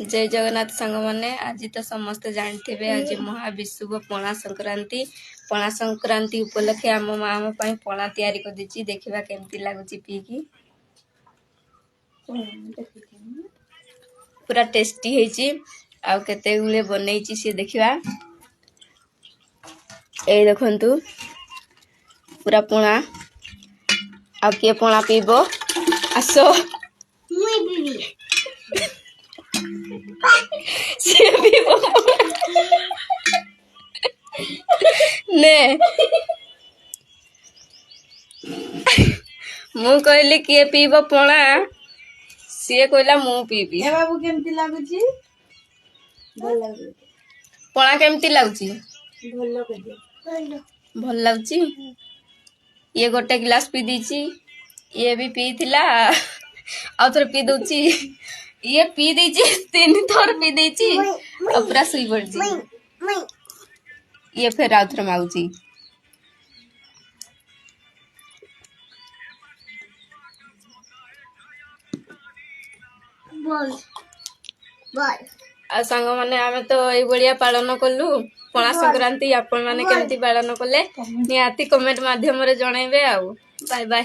जय जगन्नाथ सांग मैंने आज तो समस्ते जानते आज महाविश्व पणा संक्रांति उपलक्षे आम माँ आम पणा तैयारी कर दी देखा केमती लगुच पीकी पूरा टेस्टी है आते गुए बनई सी देखा ये देखु पूरा पणा आ किए पणा पीब आस ने मु कहली किए पीब पणा सी कहला मु पीबी बाबू केमती लागुची पणा केमती लगुची भल लगुची ये गोटे गिलास पी दीची ये भी पी थिला आ थोड़े पी दूची ये पी दीची 3 थर पी दीची अब पूरा सुई पड़ची ये फिर आ थोड़े मागुची आ सांग माने आमे तो एई बढ़िया पालन कलु पणा संक्रांति आपण माने केमती पालन कले निहाती कमेंट माध्यम रे जणाइबे आ बाय बाय।